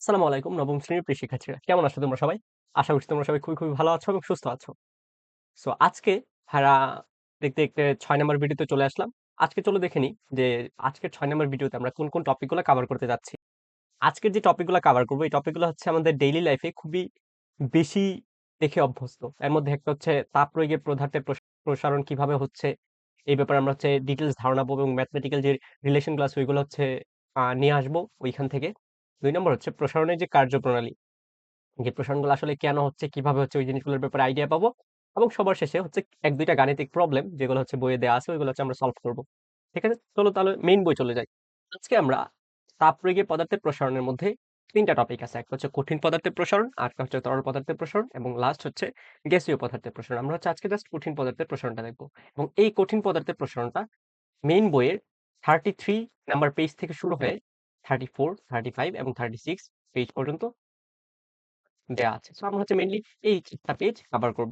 আসসালামু আলাইকুম নবম শ্রেণীর প্রিয় শিক্ষার্থীরা। কেমন আছো তোমরা সবাই? আশা করছি তোমরা সবাই খুবই ভালো আছো এবং সুস্থ আছো। সো আজকে হারা দেখতে ৬ নাম্বার ভিডিওতে চলে আসলাম। আজকে চলো দেখে নিই যে আজকের ৬ নাম্বার ভিডিওতে আমরা কোন টপিকগুলো কভার করতে যাচ্ছি। আজকের যে টপিকগুলো কভার করব এই টপিকগুলো হচ্ছে আমাদের ডেইলি লাইফে খুবই বেশি দেখে অভ্যস্ত। এর মধ্যে একটা হচ্ছে তাপ প্রয়োগের পদার্থের প্রসারণ কিভাবে হচ্ছে, এই ব্যাপারে আমরা হচ্ছে ডিটেইলস ধারণা পাবো এবং ম্যাথমেটিক্যাল যে রিলেশন গুলো আছে ওইগুলো হচ্ছে নিয়ে আসবো ওইখান থেকে। ২ নম্বর হচ্ছে প্রসারণের যে কার্যপ্রণালী। যে প্রসারণগুলো আসলে কেন হচ্ছে, কিভাবে হচ্ছে ওই জিনিসগুলোর ব্যাপারে আইডিয়া পাবো এবং সবার শেষে হচ্ছে ১-২ টা গাণিতিক প্রবলেম যেগুলো হচ্ছে বইয়ে দেয়া আছে ওইগুলো হচ্ছে আমরা সলভ করব। ঠিক আছে? চলো তাহলে মেইন বই চলে যাই। আজকে আমরা তাপপ্রয়োগী পদার্থের প্রসারণের মধ্যে ৩ টা টপিক আছে। একটা হচ্ছে কঠিন পদার্থের প্রসারণ, আরেকটা হচ্ছে তরল পদার্থের প্রসারণ এবং লাস্ট হচ্ছে গ্যাসীয় পদার্থের প্রসারণ। আমরা হচ্ছে আজকে জাস্ট কঠিন পদার্থের প্রসারণটা দেখব। এবং এই কঠিন পদার্থের প্রসারণটা মেইন বইয়ের 33 নাম্বার পেজ থেকে শুরু হয়ে 34, 35 এবং 36 পেজ পর্যন্ত দেয়া আছে। সো আমরা হচ্ছে মেইনলি এই ৪ টা পেজ কভার করব।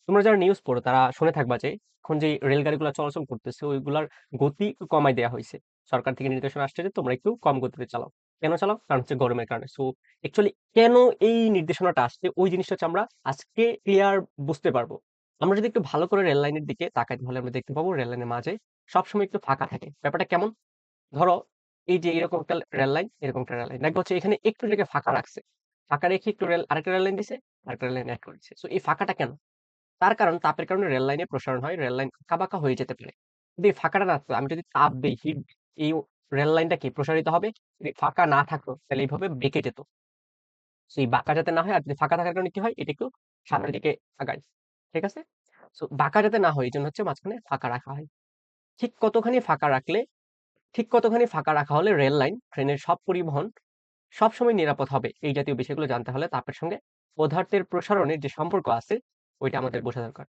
তোমরা যারা নিউজ পড়ো তারা শুনে থাকবা যে এখন যে রেলগাড়িগুলো চলাচল করতেছে ওইগুলার গতি একটু কমায় দেয়া হইছে। সরকার থেকে নির্দেশনা আসছে যে তোমরা একটু কম গতিতে চালাও। কেন চালাও? কারণ হচ্ছে গরমের কারণে। সো অ্যাকচুয়ালি কেন এই নির্দেশনাটা আসছে ওই জিনিসটা হচ্ছে আমরা আজকে ক্লিয়ার বুঝতে পারবো। আমরা যদি একটু ভালো করে রেল লাইনের দিকে তাকাই তাহলে আমরা দেখতে পাবো রেল লাইনের মাঝে সবসময় একটু ফাঁকা থাকে। ব্যাপারটা কেমন? ধরো এই যে এরকম একটা রেল লাইন, এরকম একটা রেল লাইন। দেখবা হচ্ছে এখানে একটু জায়গা ফাঁকা রাখছে। ফাঁকা রেখে একটু আরেকটা রেল লাইন দিছে, আরেকটা রেল লাইন এড করেছে। সো এই ফাঁকাটা কেন? তার কারণ তাপের কারণে রেল লাইনে প্রসারণ হয়। রেল লাইন আঁকাবাঁকা হয়ে যেতে পারে। যদি এই ফাঁকাটা না থাকতো, আমি যদি তাপ দেই, হিট এই রেল লাইনটা কি প্রসারিত হবে? যদি ফাঁকা না থাকতো তাহলে এইভাবে বেঁকে যেত। সো এই বাঁকা যাতে না হয় আর যদি ফাঁকা থাকার কারণে কি হয়? এটা একটু সামনের দিকে আগায়। ঠিক আছে? সো বাঁকা যাতে না হয় এজন্য হচ্ছে মাঝখানে ফাঁকা রাখা হয়। ঠিক কতখানি ফাঁকা রাখলে ঠিক কতখানি ফাঁকা রাখা হলে রেল লাইন, ট্রেনের সব পরিবহন সবসময় নিরাপদ হবে। এই জাতীয় বিষয়গুলো জানতে হলে তাপের সঙ্গে পদার্থের প্রসারণের যে সম্পর্ক আছে ওইটা আমাদের বোঝা দরকার।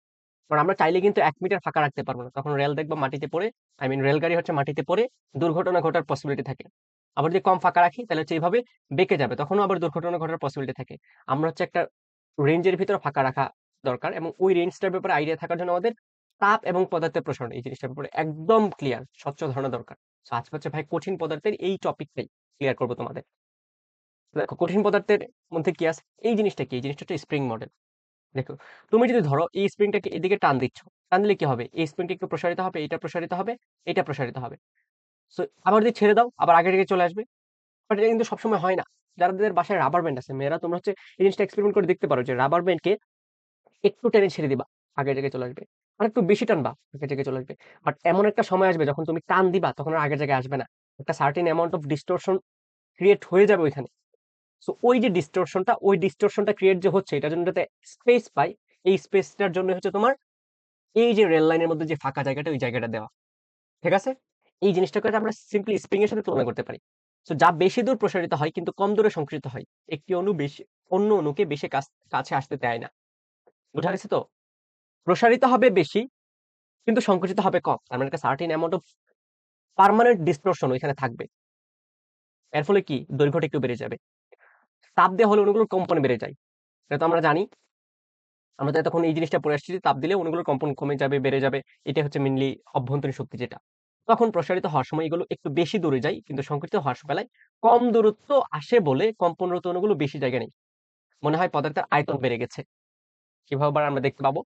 কারণ আমরা চাইলে কিন্তু ১ মিটার ফাঁকা রাখতে পারব না। তখন রেল দেখবা মাটিতে পড়ে রেলগাড়ি হচ্ছে মাটিতে পড়ে দুর্ঘটনা ঘটার পসিবিলিটি থাকে। আবার যদি কম ফাঁকা রাখি তাহলে হচ্ছে এইভাবে বেঁকে যাবে। তখনও আবার দুর্ঘটনা ঘটার পসিবিলিটি থাকে। আমরা হচ্ছে একটা রেঞ্জের ভিতরে ফাঁকা রাখা দরকার এবং ওই রেঞ্জটার ব্যাপারে আইডিয়া থাকার জন্য আমাদের তাপ এবং পদার্থের প্রসারণ এই জিনিসটার ব্যাপারে একদম ক্লিয়ার স্বচ্ছ ধারণা দরকার। সো আজকে হচ্ছে ভাই কঠিন পদার্থের এই টপিকটাই ক্লিয়ার করব তোমাদের। দেখো কঠিন পদার্থের মধ্যে কি আছে? এই জিনিসটা কি? এই জিনিসটা হচ্ছে স্প্রিং মডেল। দেখো, তুমি যদি ধরো এই স্প্রিংটাকে এদিকে টান দিচ্ছ। টান দিলে কি হবে? এই স্প্রিংটা একটু প্রসারিত হবে, এটা প্রসারিত হবে, এটা প্রসারিত হবে। সো আবার যদি ছেড়ে দাও, আবার আগের জায়গায় চলে আসবে। বাট এটা কিন্তু সবসময় হয় না। যাদের বাসায় রাবার ব্যান্ড আছে, মেয়েরা তোমরা হচ্ছে এই জিনিসটা এক্সপেরিমেন্ট করে দেখতে পারো যে রাবার ব্যান্ডকে একটু টেনে ছেড়ে দিবা, আগের জায়গায় চলে আসবে। আরেকটু বেশি টানবা, আগের জায়গায় চলে আসবে। বাট এমন একটা সময় আসবে যখন তুমি টান দিবা তখন আর আগের জায়গায় আসবে না। একটা certain amount of distortion create হয়ে যাবে ওইখানে। সো ওই ডিস্টরশনটা ক্রিয়েট যে হচ্ছে এটার জন্য যাতে স্পেস পাই, এই স্পেসটার জন্য হচ্ছে তোমার এই যে রেল লাইনের মধ্যে যে ফাঁকা জায়গাটা ওই জায়গাটা দেওয়া। ঠিক আছে? এই জিনিসটাকে আমরা সিম্পলি স্প্রিং এর সাথে তুলনা করতে পারি। সো যা বেশি দূর প্রসারিত হয় কিন্তু কম দূরে সংকৃত হয়। একটি অণু বেশি অন্য অণুকে বেশি কাছে আসতে দেয় না। বুঝা গেছে তো? প্রসারিত হবে বেশি কিন্তু সংকুচিত হবে কম। তার মানে একটা সার্টেন অ্যামাউন্ট অফ পার্মানেন্ট ডিসটরশন ওইখানে থাকবে। এর ফলে কি দৈর্ঘ্যটা একটু বেড়ে যাবে। তাপ দেওয়া হলে অণুগুলোর কম্পন বেড়ে যায়। এটা তো আমরা জানি। আমরা তো এতক্ষণ এই জিনিসটা পড়ে আসছি যে তাপ দিলে অণুগুলোর কম্পন কমে যাবে, বেড়ে যাবে। এটা হচ্ছে মেইনলি অভ্যন্তরীণ শক্তি যেটা। তখন প্রসারিত হওয়ার সময় এগুলো একটু বেশি দূরে যায় কিন্তু সংকুচিত হওয়ার বেলায় কম দূরত্ব আসে বলে কম্পনরত অণুগুলো বেশি জায়গা নেয়। মনে হয় পদার্থের আয়তন বেড়ে গেছে। কিভাবে আবার আমরা দেখতে পাবো?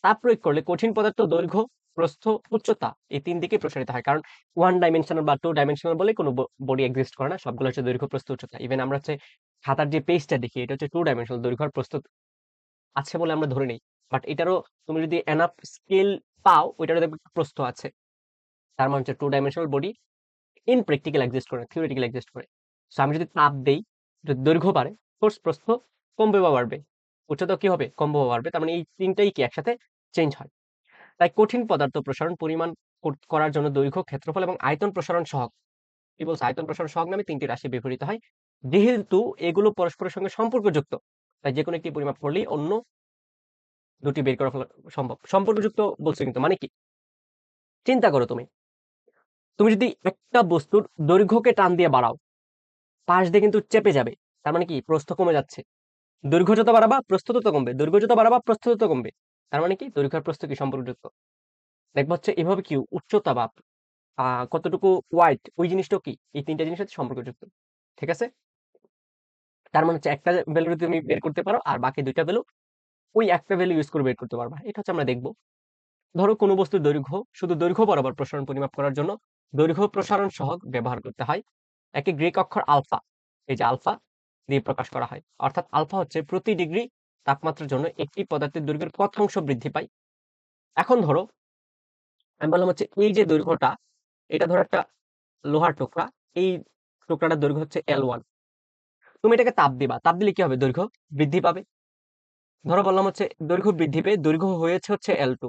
তাপ প্রয়োগ করলে কঠিন পদার্থ দৈর্ঘ্য, প্রস্থ, উচ্চতা এই ৩ দিকেই প্রসারিত হয়। কারণ 1 ডাইমেনশনাল বা 2 ডাইমেনশনাল বলে কোনো বডি এক্সিস্ট করে না। সবগুলো হচ্ছে দৈর্ঘ্য, প্রস্থ, উচ্চতা। ইভেন আমরা হচ্ছে খাতার যে পেজটা দেখি এটা হচ্ছে 2 ডাইমেনশনাল দৈর্ঘ্য আর প্রস্থ আছে বলে আমরা ধরে নেই। বাট এটারও তুমি যদি এনাফ স্কেল পাও ওইটারও দেখবে প্রস্থ আছে। তার মানে হচ্ছে 2 dimensional body in practical exist করে, থিওরিটিক্যাল এক্সিস্ট করে। সো আমি যদি তাপ দেই, যদি দৈর্ঘ্য বাড়ে, কোর্স প্রস্থ কমবে বা বাড়বে। উচ্চতা কি হবে? কমবে বা বাড়বে। তার মানে এই ৩ টাই কি একসাথে চেঞ্জ হয়। তাই কঠিন পদার্থ প্রসারণ পরিমাণ করার জন্য দৈর্ঘ্য, ক্ষেত্রফল এবং আয়তন প্রসারণ সহগ। কি বলছে? আয়তন প্রসারণ সহগ নামে ৩ টি রাশি ব্যবহৃত হয়। যেহেতু এগুলো পরস্পরের সঙ্গে সম্পর্কযুক্ত, তাই যেকোনো একটি পরিমাপ করলেই অন্য ২ টি বের করা ফেলা সম্ভব। সম্পর্কযুক্ত বলছে কিন্তু মানে কি? চিন্তা করো তুমি। তুমি যদি একটা বস্তুর দৈর্ঘ্যকে টান দিয়ে বাড়াও, পাশ দিয়ে কিন্তু চেপে যাবে। তার মানে কি? প্রস্থ কমে যাচ্ছে। দৈর্ঘ্য যত বাড়াবা, প্রস্থ তত কমবে। দৈর্ঘ্য যত বাড়াবা, প্রস্থ তত কমবে। তার মানে কি? দৈর্ঘ্য আর প্রস্থ কি সম্পর্কযুক্ত। দেখবা হচ্ছে এভাবে কি উচ্চতা বা কতটুকু ওয়াইড ওই জিনিসটাও কি এই ৩ টা জিনিসের সাথে সম্পর্কযুক্ত। ঠিক আছে? তার মানে হচ্ছে একটা ভ্যালু তুমি বের করতে পারো আর বাকি দুইটা ভ্যালু ওই একটা ভ্যালু ইউজ করে বের করতে পারবা। এটা হচ্ছে আমরা দেখবো। ধরো কোনো বস্তুর দৈর্ঘ্য, শুধু দৈর্ঘ্য বরাবর প্রসারণ পরিমাপ করার জন্য দৈর্ঘ্য প্রসারণ সহগ ব্যবহার করতে হয়। একটি গ্রিক অক্ষর আলফা, এই যে আলফা দিয়ে প্রকাশ করা হয়। অর্থাৎ আলফা হচ্ছে প্রতি ডিগ্রি তাপমাত্রার জন্য একটি পদার্থের দৈর্ঘ্যের কত অংশ বৃদ্ধি পায়। এখন ধরো আমি বললাম হচ্ছে এই যে দৈর্ঘ্যটা, এটা ধরো একটা লোহার টুকরা, এই টুকরাটার দৈর্ঘ্য হচ্ছে L1। তুমি এটাকে তাপ দিবা, তাপ দিলে কি হবে? দৈর্ঘ্য বৃদ্ধি পাবে। ধরো বললাম হচ্ছে দৈর্ঘ্য বৃদ্ধি পেয়ে দৈর্ঘ্য হয়েছে হচ্ছে L2।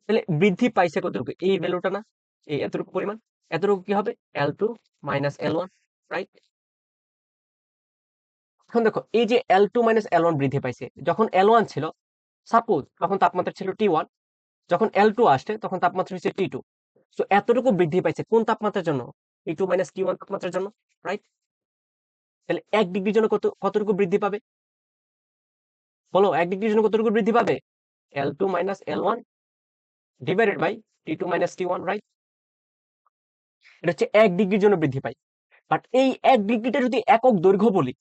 তাহলে বৃদ্ধি পাইছে কতটুকু? এই ভ্যালুটা না, এই এতটুকু পরিমাণ। এতটুকু কি হবে? L2 minus L1, right? এখন দেখো এই যে L2 মাইনাস L1 বৃদ্ধি পাইছে, যখন L1 ছিল সাপোজ তখন তাপমাত্রা ছিল T1, যখন L2 আসছে তখন তাপমাত্রা হচ্ছে T2। সো এতটুকু বৃদ্ধি পাইছে কোন তাপমাত্রার জন্য? T2 মাইনাস T1 তাপমাত্রার জন্য, রাইট? তাহলে 1 ডিগ্রির জন্য কতটুকু বৃদ্ধি পাবে? বলো 1 ডিগ্রির জন্য কতটুকু বৃদ্ধি পাবে? L2 minus L1 divided by T2 minus T1, right? এটা হচ্ছে 1 ডিগ্রির জন্য বৃদ্ধি পায়। বাট এই 1 ডিগ্রিটা যদি একক দৈর্ঘ্য বলি,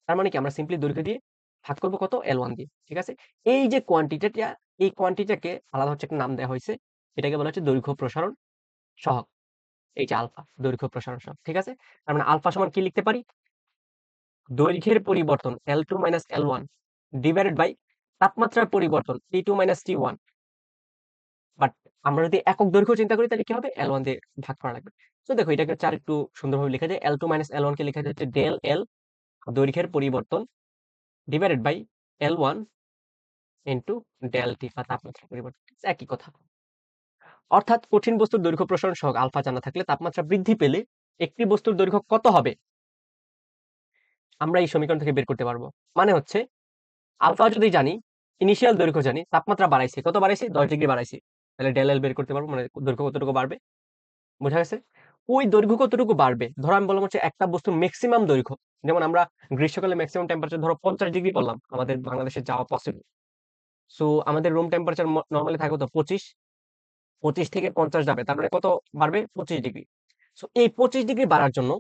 তার মানে কি আমরা সিম্পলি দৈর্ঘ্য দিয়ে ভাগ করব কত? L1 দিয়ে, ঠিক আছে? এই যে কোয়ান্টিটিটা, এই কোয়ান্টিটিটাকে আলাদা হচ্ছে একটা নাম দেওয়া হয়েছে, এটাকে বলা হচ্ছে দৈর্ঘ্য প্রসারণ সহগ। এই যে আলফা, দৈর্ঘ্য প্রসারণ সহগ, ঠিক আছে? তার মানে আলফা সমান কি লিখতে পারি? দৈর্ঘ্যের পরিবর্তন L2 minus L1 divided by তাপমাত্রার পরিবর্তন T2 মাইনাস T1। বাট আমরা যদি একক দৈর্ঘ্য চিন্তা করি তাহলে কি হবে? L1 দিয়ে ভাগ করা লাগবে। তো দেখো এটাকে হচ্ছে আরেকটু সুন্দরভাবে লেখা যায়। L2 মাইনাস L1 কে লেখা যায় হচ্ছে ডেল L, দৈর্ঘ্যের পরিবর্তন, divided by L1 into del T বা তাপমাত্রার পরিবর্তন। একই কথা। অর্থাৎ কঠিন বস্তুর দৈর্ঘ্য প্রসারণ সহগ আলফা জানা থাকলে তাপমাত্রা বৃদ্ধি পেলে একটি বস্তুর দৈর্ঘ্য কত হবে আমরা এই সমীকরণ থেকে বের করতে পারবো। মানে হচ্ছে আলফা যদি জানি, ইনিশিয়াল দৈর্ঘ্য জানি, তাপমাত্রা বাড়াইছে, কত বাড়াইছে? 10 ডিগ্রি বাড়াইছে, তাহলে ডেল এল বের করতে পারবো, মানে দৈর্ঘ্য কতটুকু বাড়বে। বোঝা গেছে? ওই দৈর্ঘ্য কতটুকু বাড়বে, ধরো আমি বললাম হচ্ছে একটা বস্তুর ম্যাক্সিমাম দৈর্ঘ্য, যেমন আমরা গ্রীষ্মকালে ম্যাক্সিমাম টেম্পারেচার ধরো 50 ডিগ্রি বললাম, আমাদের বাংলাদেশে যাওয়া পসিবল। সো আমাদের রুম টেম্পারেচার নর্মালি থাকে তো 25, 25 থেকে 50 যাবে, তার মানে কত বাড়বে? 25 ডিগ্রি। সো এই 25 ডিগ্রি বাড়ার জন্য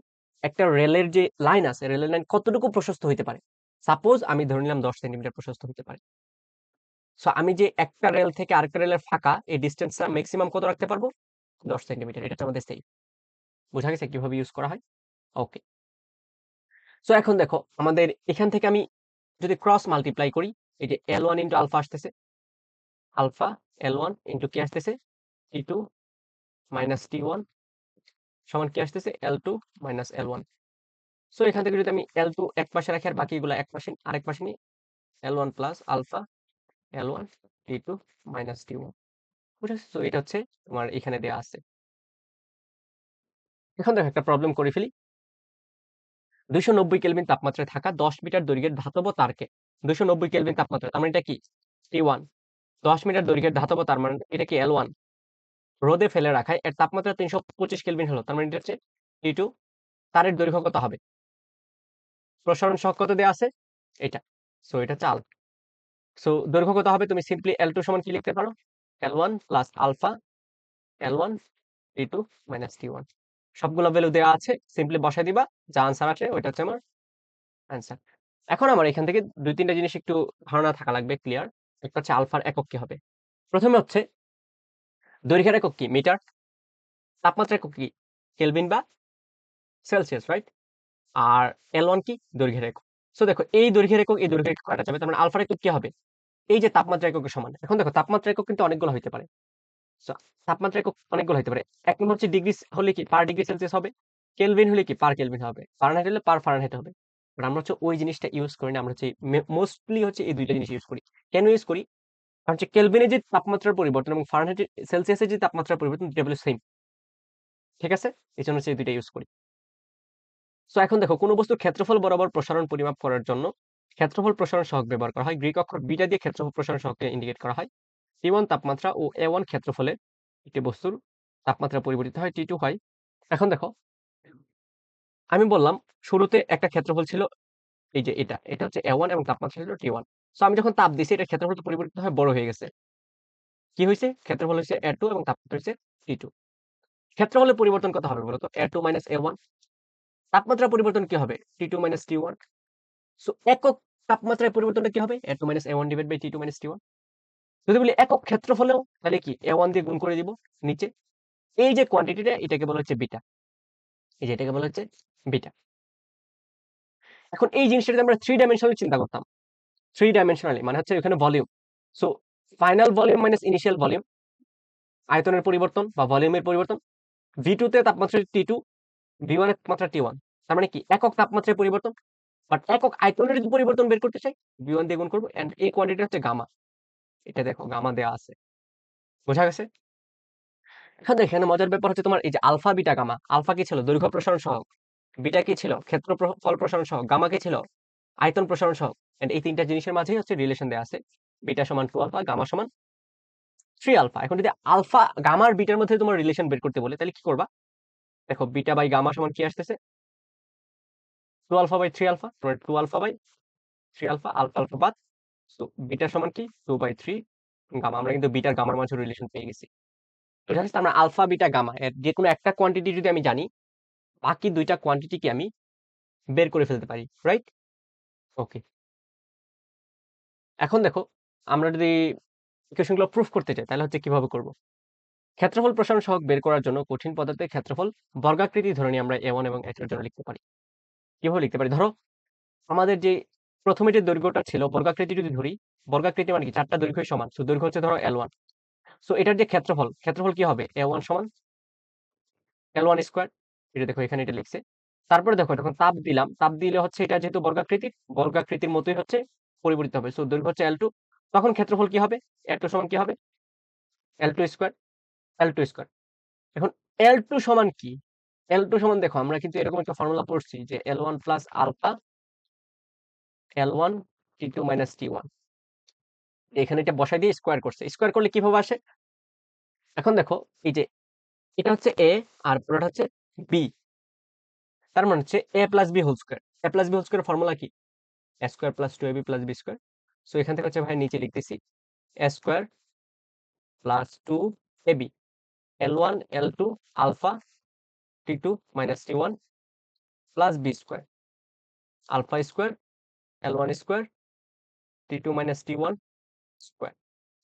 একটা রেলের যে লাইন আছে, রেলের লাইন কতটুকু প্রশস্ত হইতে পারে? সাপোজ আমি ধরে নিলাম 10 সেন্টিমিটার প্রশস্ত হতে পারে। সো আমি যে একটা রেল থেকে আরেকটা রেলের ফাঁকা, এই ডিসটেন্সটা ম্যাক্সিমাম কত রাখতে পারবো? 10 সেন্টিমিটার। এটা হচ্ছে আমাদের সেই। বোঝা গেছে কিভাবে ইউজ করা হয়? ওকে। সো এখন দেখো আমাদের এখান থেকে আমি যদি ক্রস মাল্টিপ্লাই করি, এই যে L1 ইনটু আলফা আসতেছে, আলফা L1 ইনটু কি আসতেছে? T2 মাইনাস T1 সমান কি আসতেছে? L2 minus L1। সো এখান থেকে যদি আমি L2 এক পাশে রাখি আর বাকিগুলো এক পাশে আরেক পাশে নিই, L1 plus alpha L1 T2 minus T1। বুঝেছো? সো এটা হচ্ছে তোমার এখানে দেয়া আছে। এখন দেখো একটা প্রবলেম করে ফেলি। 290 কেলভিন তাপমাত্রায় থাকা 10 মিটার দৈর্ঘ্যের ধাতব তারকে 290 কেলভিন তাপমাত্রা, তার মানে এটা কি? T1। 10 মিটার দৈর্ঘ্যের ধাতব তার, মানে এটা কি? L1। রোদে ফেলে রাখায় এর তাপমাত্রা 325 কেলভিন হলো, তার মানে এটা হচ্ছে T2। তারের দৈর্ঘ্য কত হবে? প্রসারণ সহগ কত দেয়া আছে? এটা। সো এটা হচ্ছে আলফা। সো দৈর্ঘ্য কত হবে? তুমি সিম্পলি L2 সমান কি লিখতে পারো? L1 plus alpha L1 T2 minus T1। সবগুলো ভ্যালু দেওয়া আছে, সিম্পলি বসাই দিবা, যা আনসার আসে ওইটা হচ্ছে আমার অ্যান্সার। এখন আমার এখান থেকে 2-3টা জিনিস একটু ধারণা থাকা লাগবে ক্লিয়ার। একটা হচ্ছে আলফার একক কি হবে। প্রথমে হচ্ছে দৈর্ঘ্যের একক কি? মিটার। তাপমাত্রা একক কি? কেলভিন বা সেলসিয়াস, রাইট? আর L1 কি? দৈর্ঘ্যের একক। সো দেখো এই দৈর্ঘ্যের একক এই দৈর্ঘ্যের একক কাটা যাবে, তার মানে আলফার একক কি হবে? এই যে তাপমাত্রা এককের সমান। এখন দেখো তাপমাত্রা একক কিন্তু অনেকগুলো হইতে পারে। সো তাপমাত্রা একক অনেকগুলো হইতে পারে। এক নম্বর হচ্ছে ডিগ্রি হলে কি পার ডিগ্রি সেলসিয়াস হবে, কেলভিন হলে কি পার কেলভিন হবে, ফারেনহাইট হলে পার ফারেনহাইট হবে। বাট আমরা হচ্ছে ওই জিনিসটা ইউজ করি না, আমরা হচ্ছে মোস্টলি হচ্ছে এই দুইটা জিনিস ইউজ করি। কেন ইউজ করি? কারণ হচ্ছে কেলভিনের যে তাপমাত্রার পরিবর্তন এবং ফারেনহাইট সেলসিয়াসের যে তাপমাত্রার পরিবর্তন দুটো হলো সেম, ঠিক আছে? এই জন্য হচ্ছে এই দুইটা ইউজ করি। সো এখন দেখো কোন বস্তুর ক্ষেত্রফল বরাবর প্রসারণ পরিমাপ করার জন্য ক্ষেত্রফল প্রসারণ সহগ ব্যবহার করা হয়। গ্রিক অক্ষর বিটা দিয়ে ক্ষেত্রফল প্রসারণ সহগকে ইন্ডিকেট করা হয়। T1 তাপমাত্রা ও A1 ক্ষেত্রফলে একটি বস্তুর তাপমাত্রা পরিবর্তিত হয়, T2 হয়। এখন দেখো আমি বললাম শুরুতে একটা ক্ষেত্রফল ছিল, এই যে এটা হচ্ছে A1 এবং তাপমাত্রা ছিল T1। সো আমি যখন তাপ দিছি এটা ক্ষেত্রফল পরিবর্তিত হয়ে বড় হয়ে গেছে। কি হইছে? ক্ষেত্রফল হইছে A2 এবং তাপমাত্রা হইছে T2। ক্ষেত্রফলের পরিবর্তন কত হবে বলতো? A2 minus A1। তাপমাত্রা পরিবর্তন কি হবে? T2 minus T1। সো একক তাপমাত্রায় পরিবর্তনটা কি হবে? A2 minus A1 divided by T2 minus T1। যদি বলি একক ক্ষেত্রফলেও, তাহলে কি A1 দিয়ে গুণ করে দিব নিচে। এই যে কোয়ান্টিটিটা, এটাকে বলা হচ্ছে বিটা। এই যে এটাকে বলা হচ্ছে বিটা। এখন এই জিনিসটা যদি আমরা 3 ডাইমেনশনালি চিন্তা করতাম, 3 ডাইমেনশনালি মানে হচ্ছে এখানে volume. So final volume minus initial volume, আয়তনের পরিবর্তন বা ভলিউমের পরিবর্তন। V2 তে তাপমাত্রা T2, V1 এর তাপমাত্রা T1। তার মানে কি একক তাপমাত্রায় পরিবর্তন, বাট একক আয়তনের যদি পরিবর্তন বের করতে চাই, V1 দিয়ে গুণ করবো। এন্ড এই কোয়ান্টিটি হচ্ছে গামা। এটা দেখো গামা দেয়া আছে, বোঝা গেছে? এখন দেখো এখানে মজার ব্যাপার হচ্ছে তোমার এই যে আলফা বিটা গামা। আলফা কি ছিল? দৈর্ঘ্য প্রসারণ সহগ। বিটা কি ছিল? ফল প্রসারণ সহগ। গামা কি ছিল? আয়তন প্রসারণ সহগ। এন্ড এই তিনটা জিনিসের মাঝেই হচ্ছে রিলেশন দেয়া আছে। বিটা সমান 2 আলফা, গামা সমান 3 আলফা। এখন যদি আলফা গামা আর বিটার মধ্যে তোমার রিলেশন বের করতে বলে, তাহলে কি করবা? দেখো বিটা বাই গামা সমান কি আসতেছে? 2 আলফা বাই 3 আলফা। তোমার 2 alpha by 3 alpha, alpha alpha বাদ। সো বিটা সমান কি? 2 বাই 3 গামা। আমরা কিন্তু বিটার গামার মাঝে রিলেশন পেয়ে গেছি। এটা হচ্ছে আমরা আলফা বিটা গামা এর যে কোনো একটা কোয়ান্টিটি যদি আমি জানি, বাকি দুইটা কোয়ান্টিটি কি আমি বের করে ফেলতে পারি, রাইট? ওকে। এখন দেখো আমরা যদি ইকুয়েশনগুলো প্রুফ করতে চাই, তাহলে হচ্ছে কিভাবে করব? ক্ষেত্রফল প্রসারণ সহগ বের করার জন্য কঠিন পদার্থের ক্ষেত্রফল বর্গাকৃতি ধরে নিয়ে আমরা A1 এবং A2 এর জন্য লিখতে পারি। কিভাবে লিখতে পারি? ধরো আমাদের যে প্রথমে যে দৈর্ঘ্যটা ছিল বর্গাকৃতি যদি ধরি, বর্গাকৃতি মানে কি? চারটা দৈর্ঘ্যই সমান। সো দৈর্ঘ্য হচ্ছে ধরো L1। সো এটার যে ক্ষেত্রফল কি হবে? A1 সমান L1 স্কয়ার। এটা দেখো এখানে এটা লিখছে। তারপরে দেখো যখন তাপ দিলাম, তাপ দিলে হচ্ছে এটা যেহেতু বর্গাকৃতির মতোই হচ্ছে পরিবর্তিত হবে। সো দৈর্ঘ্য হচ্ছে L2। তখন ক্ষেত্রফল কি হবে? L2 সমান কি হবে? L2 square, L2 square. এখন L2 সমান কি? L2 সমান দেখো আমরা কিন্তু এরকম একটা ফর্মুলা পড়ছি যে L1 plus alpha L1 T2 minus T1। এখানে এটা বসাই দিয়ে স্কয়ার করছে। স্কয়ার করলে কিভাবে আসে? এখন দেখো এই যে এটা হচ্ছে A আর পুরোটা হচ্ছে B। তার মানে হচ্ছে A plus B whole square. A plus B whole square formula কি? A square plus 2AB plus B square. So এখান থেকে হচ্ছে ভাই নিচে লিখতেছি A square plus 2AB L1 L2 alpha T2 minus T1 plus B square alpha square L1 square T2 minus T1 square.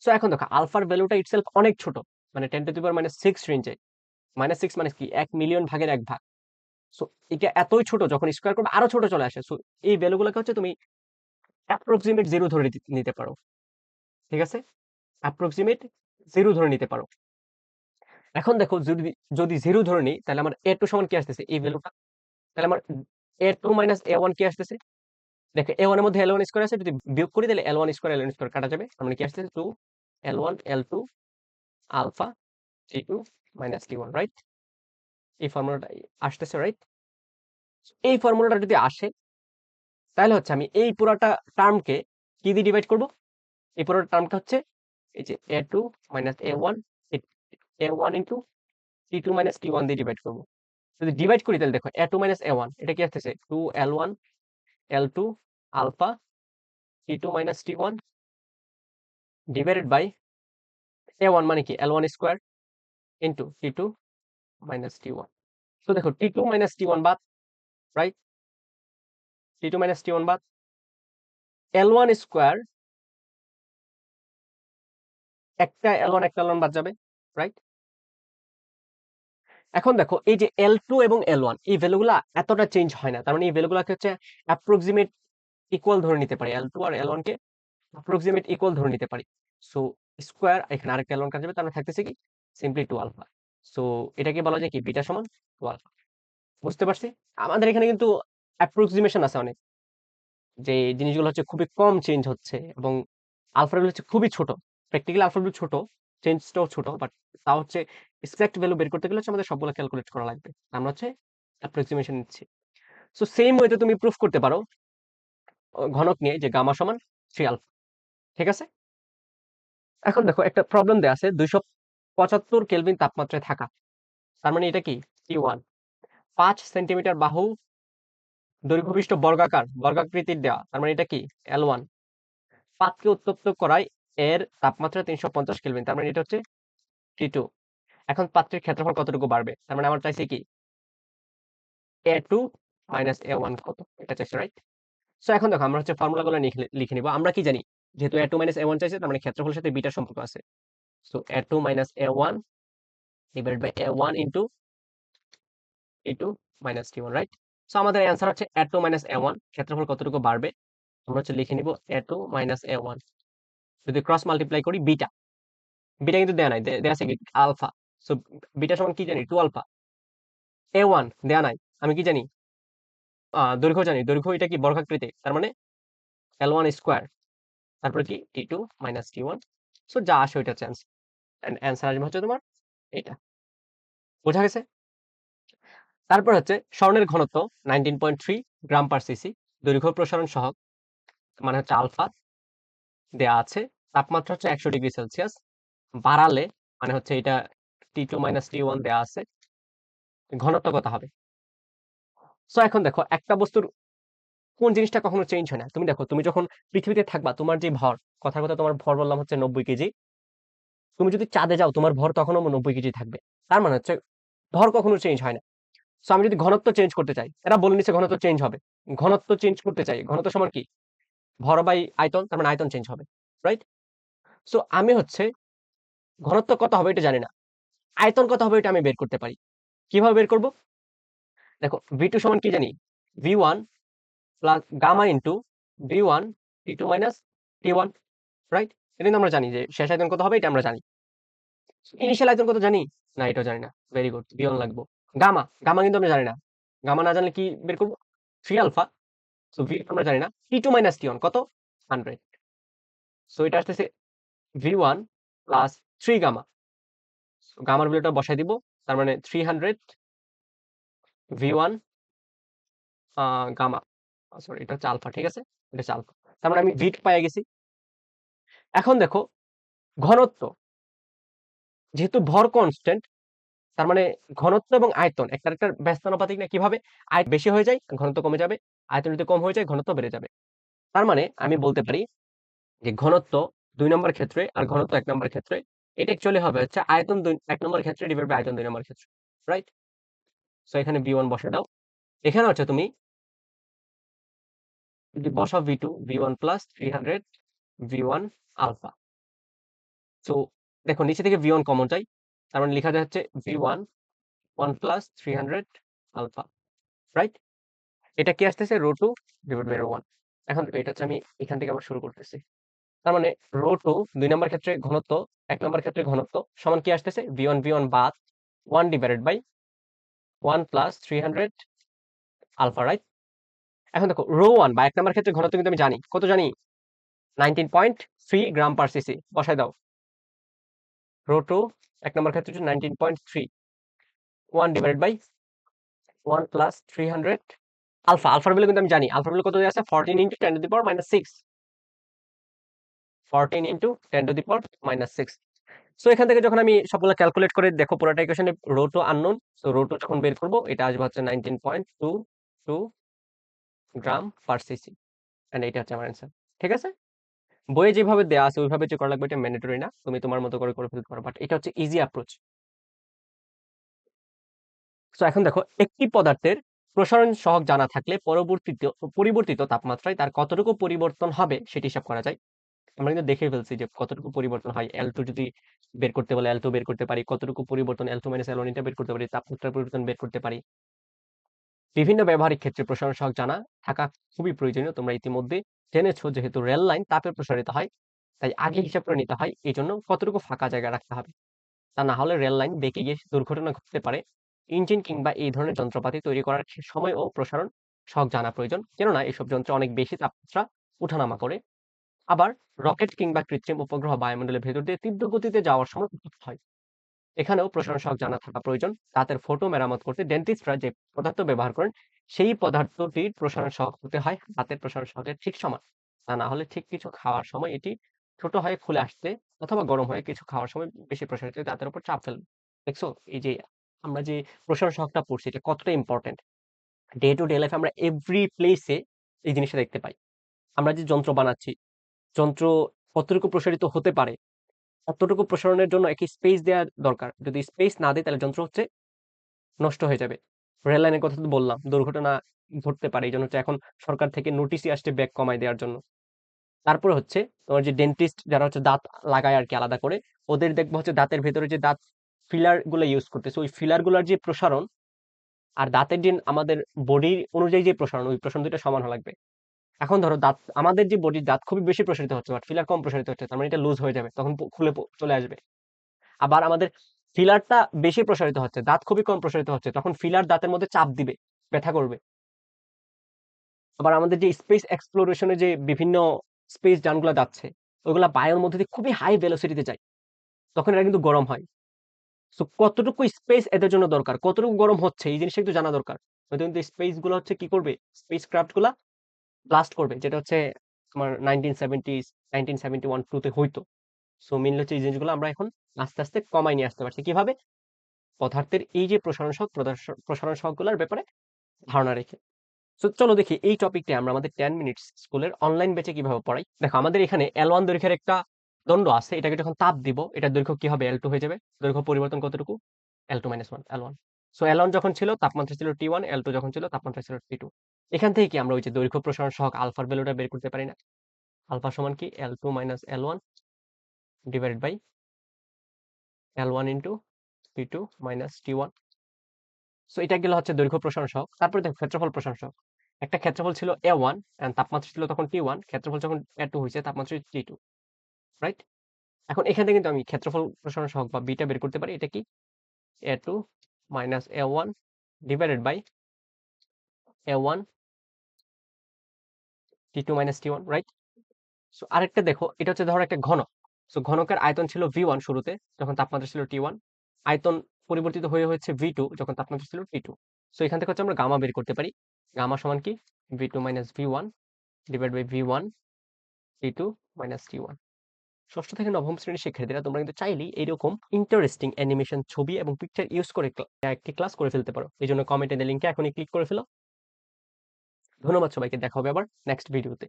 So এখন দেখো আলফার ভ্যালুটা ইটসেলফ অনেক ছোট, মানে 10 টু দি পাওয়ার -6 রেঞ্জে। -6 মানে কি? 1 মিলিয়ন ভাগের 1 ভাগ। সো এটা এতই ছোট, যখন স্কয়ার করবে আরো ছোট চলে আসে। সো এই ভ্যালুগুলোকে হচ্ছে তুমি অ্যাপ্রক্সিমেট 0 ধরে নিতে পারো। ঠিক আছে? অ্যাপ্রক্সিমেট 0 ধরে নিতে পারো। এখন দেখো যদি যদি 0 ধরে নিই, তাহলে আমার A2 সমান কি আসতেছে? এই ভ্যালুটা। তাহলে আমার A2 মাইনাস A1 কি আসতেছে? দেখো A1 এর মধ্যে L1 স্কয়ার আছে, যদি বিয়োগ করি তাহলে L1 স্কয়ার L1 স্কয়ার কাটা যাবে। তার মানে কি আসতেছে? 2 L1 L2 alpha T2 minus T1, right? এই ফর্মুলাটা আসতেছে, রাইট? এই ফর্মুলাটা যদি আসে, তাহলে হচ্ছে আমি এই পুরাটা টার্মকে কি দিয়ে ডিভাইড করব? এই পুরোটা টার্মটা হচ্ছে এই যে A2 minus A1 A1 into T2 minus T1 দিয়ে ডিভাইড করব। যদি ডিভাইড করি তাহলে দেখো A2 মাইনাস A1 এটা কি আসতেছে? 2 L1 L2 alpha T2 minus T1 divided by A1 মানে কি? L1 square into T2 minus T1। তো দেখো T2 মাইনাস T1 বাদ, রাইট? T2 মাইনাস T1 বাদ, L1 স্কয়ার একটা L1 একটা L1 বাদ যাবে, রাইট? এখন দেখো এই যে L2 এবং L1 এই ভ্যালুগুলা এতটা চেঞ্জ হয় না। তার মানে এই ভ্যালুগুলাকে হচ্ছে অ্যাপ্রক্সিমেট ইকুয়াল ধরে নিতে পারি। L2 আর L1 কে অ্যাপ্রক্সিমেট ইকুয়াল ধরে নিতে পারি। সো স্কয়ার এখানে আরেকটা L1 কাটা যাবে, তার মানে থাকতেছে কি? Simply 2 alpha. সো এটাকে বলা যায় কি? বিটা সমান 2 আলফা। বুঝতে পারছি? আমাদের এখানে কিন্তু অ্যাপ্রক্সিমেশন আছে অনেক, যে জিনিসগুলো হচ্ছে খুবই কম চেঞ্জ হচ্ছে এবং আলফা ভ্যালু হচ্ছে খুবই ছোট। প্র্যাকটিক্যালি আলফা ভ্যালু ছোট, চেঞ্জটাও ছোট, বাট তা হচ্ছে এক্সাক্ট ভ্যালু বের করতে গেলে হচ্ছে আমাদের সবগুলো ক্যালকুলেট করা লাগবে। আমরা হচ্ছে অ্যাপ্রক্সিমেশন নিচ্ছি। সো সেম ওয়েতে তুমি প্রুফ করতে পারো ঘনক নিয়ে যে গামা সমান 3 আলফা। ঠিক আছে? এখন দেখো একটা প্রবলেম দেয়া আছে 275 কেলভিন তাপমাত্রায় থাকা। তার মানে এটা কি? T1 5 সেন্টিমিটার বাহু দৈর্ঘ্য বিশিষ্ট বর্গাকৃতির দেওয়া। তার মানে এটা কি? L1 পাতকে উত্তপ্ত করায় এর তাপমাত্রা 350 কেলভিন। তার মানে এটা হচ্ছে T2। এখন পাত্রের ক্ষেত্রফল কতটুকু বাড়বে? তার মানে আমার চাইছে কি? A2 মাইনাস এ ওয়ান কত, এটা চাইছে, রাইট? সো এখন দেখো আমরা হচ্ছে ফর্মুলাগুলো লিখে নিব। আমরা কি জানি, যেহেতু A two minus A one চাইছে, তার মানে ক্ষেত্রফলের সাথে বিটার সম্পর্ক আছে। So A two minus A one divide by A one into A two minus T one, right? So আমাদের অ্যান্সার হচ্ছে A two minus A one, ক্ষেত্রফল কতটুকু বাড়বে, আমরা হচ্ছে লিখে নিব A two minus A one, যদি ক্রস মাল্টিপ্লাই করি বিটা, বিটা কিন্তু দেয়া নাই, দেয়া আছে কি আলফা। সো বিটা সমান কি জানি, টু আলফা। এ ওয়ান দেয়া নাই, আমি কি জানি, দৈর্ঘ্য জানি, দৈর্ঘ্য এটা কি বর্গাকৃতি, তার মানে এল ওয়ান স্কোয়ার, তারপরে কি T two minus T one. So যা আসে ওইটা চান্স, অ্যান্সার আসবে হচ্ছে তোমার এটা। বোঝা গেছে? তারপর হচ্ছে স্বর্ণের ঘনত্ব 19.3 গ্রাম পার সিসি, দৈর্ঘ্য প্রসারণ সহগ মানে হচ্ছে আলফা দেয়া আছে, তাপমাত্রা হচ্ছে 100°C, বাড়ালে মানে হচ্ছে এটা টি টু মাইনাস টি ওয়ান দেওয়া আছে, ঘনত্ব কত হবে। সো এখন দেখো একটা বস্তুর কোন জিনিসটা কখনো চেঞ্জ হয় না, তুমি দেখো তুমি যখন পৃথিবীতে থাকবা, তোমার যে ভর, কথার কথা তোমার ভর বললাম হচ্ছে 90 কেজি, তুমি যদি চাঁদে যাও তোমার ভর তখনও 90 কেজি থাকবে, তার মানে হচ্ছে ভর কখনো চেঞ্জ হয় না। সো আমি যদি ঘনত্ব চেঞ্জ করতে চাই, এরা বলে নিচ্ছে ঘনত্ব চেঞ্জ হবে, ঘনত্ব চেঞ্জ করতে চাই, ঘনত্ব সমান কি ভর বাই আয়তন, তার মানে আয়তন চেঞ্জ হবে, রাইট? সো আমি হচ্ছে ঘনত্ব কত হবে এটা জানি না, আয়তন কত হবে এটা আমি বের করতে পারি। কিভাবে বের করব? দেখো ভি টু সমান কি জানি, V one plus gamma into V one T two minus T one, right? এটা কিন্তু আমরা জানি যে শেষ আয়তন কত হবে, এটা আমরা জানি। ইনিশিয়াল আয়তন কত জানি না, এটাও জানি না, ভেরি গুড, ভি ওয়ান লাগবো। গামা, গামা কিন্তু আমরা জানি না, গামা না জানলে কি বের করবো, থ্রি আলফা। সো ভি আমরা জানি না, T two minus T one কত, 100। সো এটা আসতেছে V one plus three gamma, গামার ভ্যালুটা বসাই দিব, তার মানে 300 ভি ওয়ান গামা, সরি এটা হচ্ছে আলফা, ঠিক আছে, এটা হচ্ছে আলফা, তার মানে আমি ভি পেয়ে গেছি। এখন দেখো ঘনত্ব, যেহেতু ভর কনস্ট্যান্ট, তার মানে ঘনত্ব এবং আয়তন একটা ব্যস্তানুপাতিক না, কিভাবে আয়তন বেশি হয়ে যায় ঘনত্ব কমে যাবে, আয়তন যদি কম হয়ে যায় ঘনত্ব বেড়ে যাবে। তার মানে আমি বলতে পারি যে ঘনত্ব 2 নম্বর ক্ষেত্রে আর ঘনত্ব 1 নম্বর ক্ষেত্রে, এটা অ্যাকচুয়ালি হবে হচ্ছে আয়তন 1 নম্বর ক্ষেত্রে ডিভাইড বাই আয়তন 2 নম্বর ক্ষেত্রে, রাইট? সো এখানে ভি1 বসে দাও, এখানে হচ্ছে তুমি যদি বসাও V two V one plus 300 V one alpha. So দেখো নিচে থেকে ভি1 কমন যায়, তার মানে লেখা যায় হচ্ছে ভি1 1 প্লাস 300 আলফা, রাইট? এটা কি আসতেছে rho two divide by rho one. এখন এটা হচ্ছে আমি এখান থেকে আবার শুরু করতেছি, তার মানে রো টু 2 নম্বর ক্ষেত্রে ঘনত্ব, 1 নম্বর ক্ষেত্রে ঘনত্ব সমান কি আসতেছে, ভি ওয়ান বাদ 1 divided by 1 plus 300 alpha, right? এখন দেখো রো ওয়ান বা 1 নম্বর ক্ষেত্রে ঘনত্ব কিন্তু আমি জানি, কত জানি, 19.3 গ্রাম পার সিসি, বসাই দাও। রো টু 1 নম্বর ক্ষেত্রে হচ্ছে 19.3, 1 ডিভাইডেড বাই 1 প্লাস 300 আলফা, আলফার ভ্যালু কিন্তু আমি জানি, আলফার ভ্যালু কত দেওয়া আছে, 14 into 10 to the power minus 6, 14 into 10 to the power minus 6। So এখান থেকে যখন আমি সবগুলো ক্যালকুলেট করে দেখো পুরোটা ইকুয়েশনে rho two unknown, so rho two যখন বের করবো এটা আসবে হচ্ছে 19.22 গ্রাম পার সিসি, এন্ড এটা হচ্ছে আমার অ্যান্সার, ঠিক আছে? বইয়ে যেভাবে দেয়া আছে ওইভাবে যে করা লাগবে এটা ম্যান্ডেটরি না, তুমি তোমার মতো করে করে ফেলতে পারো, বাট এটা হচ্ছে ইজি অ্যাপ্রোচ। সো এখন দেখো একটি পদার্থের প্রসারণ সহগ জানা থাকলে পরিবর্তিত তাপমাত্রায় তার কতটুকু পরিবর্তন হবে সেটি হিসাব করা যায়। আমরা কিন্তু দেখে ফেলছি যে কতটুকু পরিবর্তন হয়, L2 যদি বের করতে বলে L2 বের করতে পারি, কতটুকু পরিবর্তন L2 মাইনাস L1 এটা বের করতে পারি, তাপমাত্রার পরিবর্তন বের করতে পারি। বিভিন্ন ব্যবহারিক ক্ষেত্রে প্রসারণ সহগ জানা থাকা খুবই প্রয়োজনীয়, তোমরা ইতিমধ্যে জেনেছো যেহেতু রেল লাইন তাপে প্রসারিত হয়, তাই আগে হিসাব করে নিতে হয় এই জন্য কতটুকু ফাঁকা জায়গা রাখতে হবে, তা না হলে রেল লাইন বেঁকে গিয়ে দুর্ঘটনা ঘটতে পারে। ইঞ্জিন কিংবা এই ধরনের যন্ত্রপাতি তৈরি করার সময় ও প্রসারণ সহগ জানা প্রয়োজন, কেননা এসব যন্ত্র অনেক বেশি তাপমাত্রা উঠানামা করে। আবার রকেট কিংবা কৃত্রিম উপগ্রহ বায়ুমণ্ডলের ভেতর দিয়ে তীব্র গতিতে যাওয়ার সময় উত্তপ্ত হয়, এখানেও প্রসারণ সহগ জানা থাকা প্রয়োজন। দাঁতের ফোঁটো মেরামত করতে ডেন্টিস্টরা যে পদার্থ ব্যবহার করেন সেই পদার্থটির প্রসারণ সহগ হতে হয় দাঁতের প্রসারণ সহগের ঠিক সমান, তা না হলে ঠিক কিছু খাওয়ার সময় এটি ছোট হয়ে খুলে আসতে অথবা গরম হয়ে কিছু খাওয়ার সময় বেশি প্রসারিত হয়ে দাঁতের উপর চাপ ফেলবে। দেখছো এই যে আমরা যে প্রসারণ সহগটা পড়ছি এটা কতটা ইম্পর্টেন্ট, ডে টু ডে লাইফে আমরা এভরি প্লেসে এই জিনিসটা দেখতে পাই। আমরা যে যন্ত্র বানাচ্ছি, যন্ত্র কতটুকু প্রসারিত হতে পারে, ততটুকু প্রসারণের জন্য একটি স্পেস দেওয়া দরকার, যদি স্পেস না দেয় তাহলে যন্ত্র হচ্ছে নষ্ট হয়ে যাবে। রেল লাইনের কথা তো বললাম, দুর্ঘটনা ঘটতে পারে। এই জন্য হচ্ছে এখন সরকার থেকে নোটিশই আসছে ব্যাক কমায় দেওয়ার জন্য। তারপরে হচ্ছে তোমার যে ডেন্টিস্ট যারা হচ্ছে দাঁত লাগায় আর কি আলাদা করে, ওদের দেখবো হচ্ছে দাঁতের ভেতরে যে দাঁত ফিলার গুলো ইউজ করতেছে, ওই ফিলার গুলার যে প্রসারণ আর দাঁতের যে আমাদের বডির অনুযায়ী যে প্রসারণ, ওই প্রসারণ দুইটা সমান হওয়া লাগবে। এখন ধরো দাঁত আমাদের যে বডির দাঁত খুবই বেশি প্রসারিত হচ্ছে, বাট ফিলার কম প্রসারিত হচ্ছে, তার মানে এটা লুজ হয়ে যাবে, তখন খুলে চলে আসবে। আবার আমাদের ফিলারটা বেশি প্রসারিত হচ্ছে, দাঁত খুবই কম প্রসারিত হচ্ছে, তখন ফিলার দাঁতের মধ্যে চাপ দিবে, ব্যথা করবে। আবার আমাদের যে স্পেস এক্সপ্লোরেশনে যে বিভিন্ন স্পেস যানগুলো যাচ্ছে, ওইগুলা বায়ুর মধ্যে দিয়ে খুবই হাই ভেলোসিটিতে যায়, তখন এরা কিন্তু গরম হয়। সো কতটুকু স্পেস এদের জন্য দরকার, কতটুকু গরম হচ্ছে, এই জিনিসটা কিন্তু জানা দরকার। নয়তো কিন্তু স্পেস গুলো হচ্ছে কি করবে, স্পেস ক্রাফট গুলা ব্লাস্ট করবে, যেটা হচ্ছে তোমার 1971-2 তে হইতো। সো মেইনলি হচ্ছে এই জিনিসগুলো আমরা এখন আস্তে আস্তে কমাই নিয়ে আসতে পারছি কিভাবে, পদার্থের এই যে প্রসারণ সহগ প্রসারণ সহগগুলোর ব্যাপারে ধারণা রেখে। সো চলো দেখি এই টপিকটা আমরা আমাদের 10 মিনিটস স্কুলের অনলাইন ব্যাচে কিভাবে পড়াই। দেখো আমাদের এখানে L1 দৈর্ঘ্যের একটা দণ্ড আছে, এটাকে যখন তাপ দিব, এটার দৈর্ঘ্য কি হবে, L2 হয়ে যাবে। দৈর্ঘ্য পরিবর্তন কতটুকু, L2 - 1 L1। সো L1 যখন ছিল তাপমাত্রা ছিল T1, L2 যখন ছিল তাপমাত্রা ছিল T2। এখান থেকে কি আমরা ওই যে দৈর্ঘ্য প্রসারণ সহগ আলফার ভ্যালুটা বের করতে পারি না? আলফা সমান কি L2 - L1 divided by L1 into T2 - T1। So এটা গেল হচ্ছে দৈর্ঘ্য প্রসারণ সহগ। তারপরে দেখো ক্ষেত্রফল প্রসারণ সহগ। একটা ক্ষেত্রফল ছিল A1 এন্ড তাপমাত্রা ছিল তখন T1, ক্ষেত্রফল যখন A2 হয়েছে তাপমাত্রা T2, রাইট? এখন এখান থেকে কিন্তু আমি ক্ষেত্রফল প্রসারণ সহগ বা বিটা বের করতে পারি। এটা কি A2 - A1 divided by A1 T2 - T1, right? So আরেকটা দেখো, এটা হচ্ছে ধরো একটা ঘনক। সো ঘনকের আয়তন ছিল V1 শুরুতে, যখন তাপমাত্রা ছিল T1। আয়তন পরিবর্তিত হয়ে হচ্ছে V2 যখন তাপমাত্রা ছিল T2। সো এখান থেকে হচ্ছে আমরা গামা বের করতে পারি। গামা সমান কি V2 - V1 divide by V1 T2 - T1। ষষ্ঠ থেকে নবম শ্রেণীর শিক্ষার্থীরা তোমরা কিন্তু চাইলেই এরকম ইন্টারেস্টিং অ্যানিমেশন ছবি এবং পিকচার ইউজ করে একটি ক্লাস করে ফেলতে পারো। এই জন্য কমেন্টে লিঙ্কে এখনই ক্লিক করে ফেলো। ধন্যবাদ সবাইকে, দেখা হবে আবার নেক্সট ভিডিওতে।